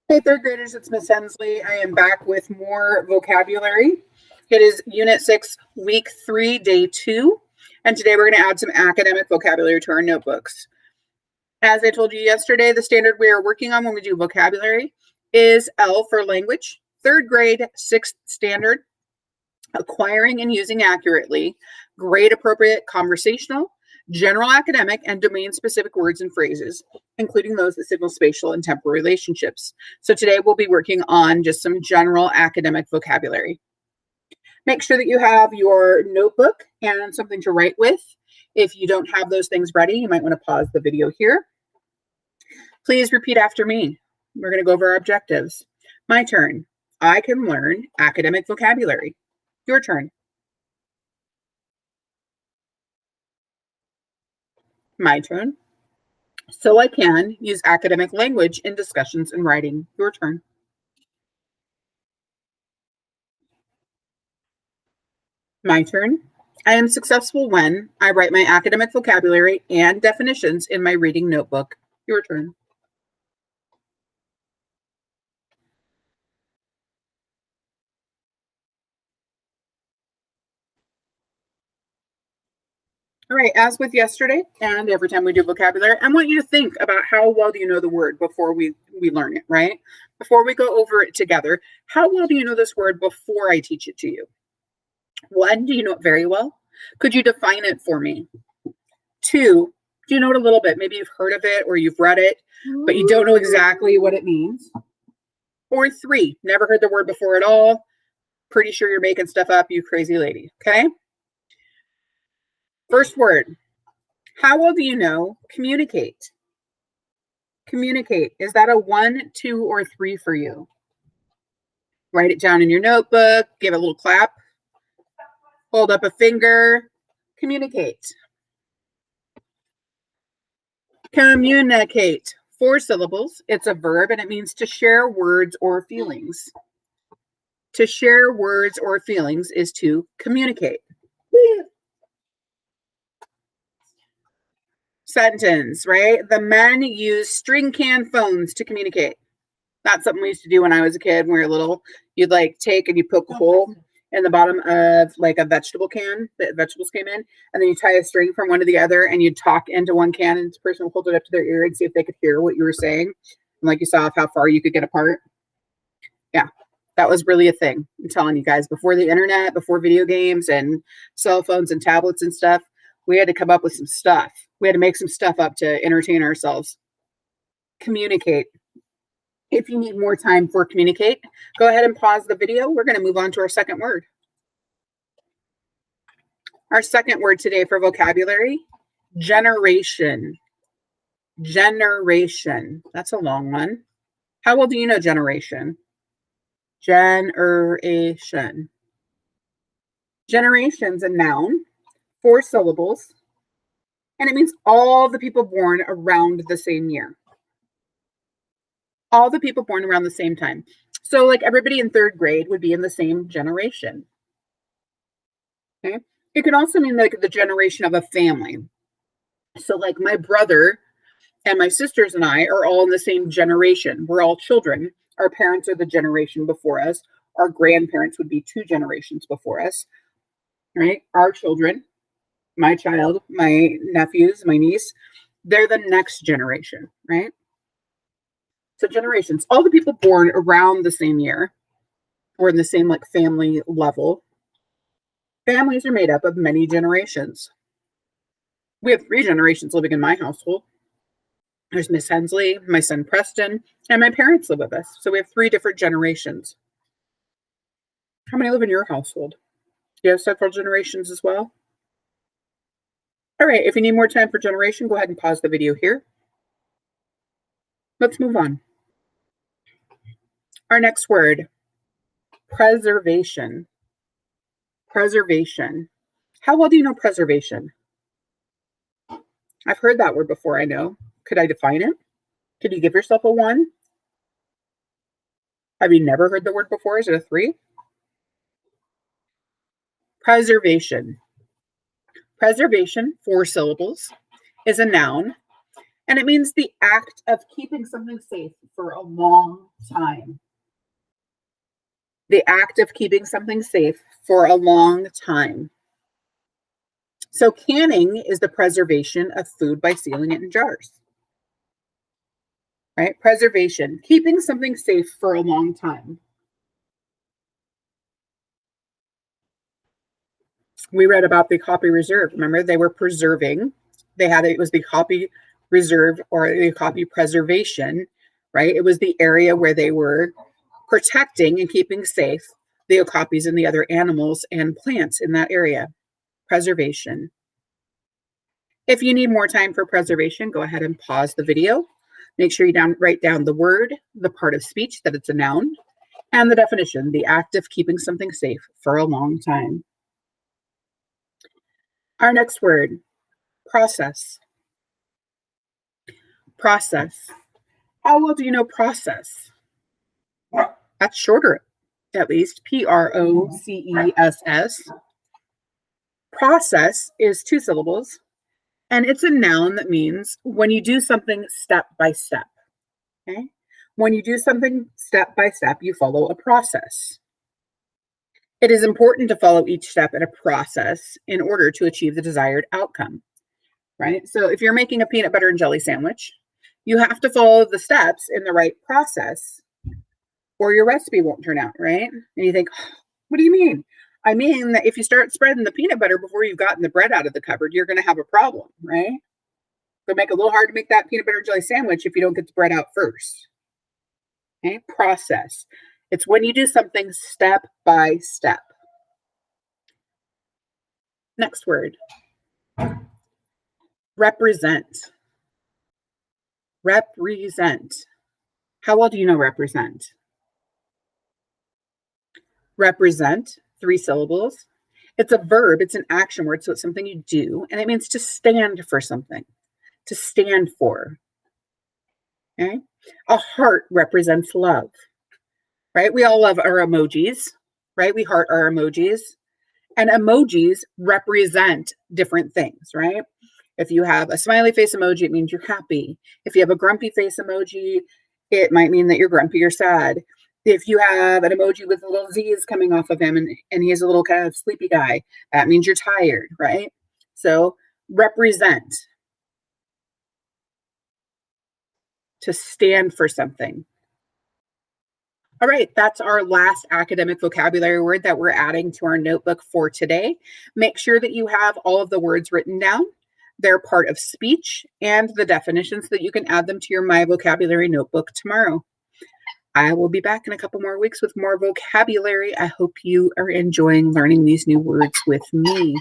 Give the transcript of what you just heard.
Hey, third graders, it's Miss Hensley. I am back with more vocabulary. It is Unit 6, Week 3, Day 2. And today we're going to add some academic vocabulary to our notebooks. As I told you yesterday, the standard we are working on when we do vocabulary is L for language, third grade, sixth standard, acquiring and using accurately, grade appropriate conversational, general academic, and domain specific words and phrases, including those that signal spatial and temporal relationships. So today we'll be working on just some general academic vocabulary. Make sure that you have your notebook and something to write with. If you don't have those things ready, you might want to pause the video here. Please repeat after me. We're going to go over our objectives. My turn. I can learn academic vocabulary. Your turn. My turn. So I can use academic language in discussions and writing. Your turn. My turn. I am successful when I write my academic vocabulary and definitions in my reading notebook. Your turn. All right, as with yesterday and every time we do vocabulary, I want you to think about how well do you know the word before we learn it, right? Before we go over it together, how well do you know this word before I teach it to you? One, do you know it very well? Could you define it for me? Two, do you know it a little bit? Maybe you've heard of it or you've read it, but you don't know exactly what it means. Or three, never heard the word before at all. Pretty sure you're making stuff up, you crazy lady, okay? First word, how well do you know communicate? Communicate, is that a 1, 2, or 3 for you? Write it down in your notebook, give it a little clap, hold up a finger, communicate. Communicate, 4 syllables, it's a verb and it means to share words or feelings. To share words or feelings is to communicate. Sentence, right? The men use string can phones to communicate. That's something we used to do when I was a kid, when we were little. You'd like take and you poke a hole in the bottom of like a vegetable can that vegetables came in, and then you tie a string from one to the other and you'd talk into one can and this person would hold it up to their ear and see if they could hear what you were saying. And like you saw how far you could get apart. Yeah, that was really a thing. I'm telling you guys, before the internet, before video games and cell phones and tablets and stuff, we had to come up with some stuff. We had to make some stuff up to entertain ourselves. Communicate. If you need more time for communicate, go ahead and pause the video. We're going to move on to our second word. Our second word today for vocabulary, generation. Generation. That's a long one. How well do you know generation? Generation. Generation's a noun, 4 syllables, and it means all the people born around the same year. All the people born around the same time. So like everybody in third grade would be in the same generation. Okay. It can also mean like the generation of a family. So like my brother and my sisters and I are all in the same generation. We're all children. Our parents are the generation before us. Our grandparents would be 2 generations before us. Right? Our children, my child, my nephews, my niece, they're the next generation, right? So generations, all the people born around the same year or in the same like family level. Families are made up of many generations. We have 3 generations living in my household. There's Miss Hensley, my son Preston, and my parents live with us. So we have 3 different generations. How many live in your household? Do you have several generations as well? All right, if you need more time for generation, go ahead and pause the video here. Let's move on. Our next word, preservation. Preservation. How well do you know preservation? I've heard that word before, I know. Could I define it? Could you give yourself a 1? Have you never heard the word before? Is it a 3? Preservation. Preservation, 4 syllables, is a noun, And it means the act of keeping something safe for a long time. The act of keeping something safe for a long time. So canning is the preservation of food by sealing it in jars. Right? Preservation, keeping something safe for a long time. We read about the copy reserve. Remember, they were preserving. It was the copy reserve or the copy preservation, right? It was the area where they were protecting and keeping safe the okapis and the other animals and plants in that area. Preservation. If you need more time for preservation, go ahead and pause the video. Make sure you write down the word, the part of speech that it's a noun, and the definition, the act of keeping something safe for a long time. Our next word, process. Process. How well do you know process? That's shorter, at least. Process. Process is 2 syllables, and it's a noun that means when you do something step by step. Okay? When you do something step by step, you follow a process. It is important to follow each step in a process in order to achieve the desired outcome, right? So if you're making a peanut butter and jelly sandwich, you have to follow the steps in the right process or your recipe won't turn out, right? And you think, what do you mean? I mean that if you start spreading the peanut butter before you've gotten the bread out of the cupboard, you're going to have a problem, right? It'll make it a little hard to make that peanut butter and jelly sandwich if you don't get the bread out first. Okay, process. It's when you do something step by step. Next word. Represent. Represent. How well do you know represent? Represent, 3 syllables. It's a verb, it's an action word, so it's something you do, and it means to stand for something, to stand for. Okay? A heart represents love, right? We all love our emojis, right? We heart our emojis, and emojis represent different things, right? If you have a smiley face emoji, it means you're happy. If you have a grumpy face emoji, it might mean that you're grumpy or sad. If you have an emoji with little Z's coming off of him and he's a little kind of sleepy guy, that means you're tired, right? So represent. To stand for something. All right, that's our last academic vocabulary word that we're adding to our notebook for today. Make sure that you have all of the words written down. They're part of speech and the definitions so that you can add them to your My Vocabulary notebook tomorrow. I will be back in a couple more weeks with more vocabulary. I hope you are enjoying learning these new words with me.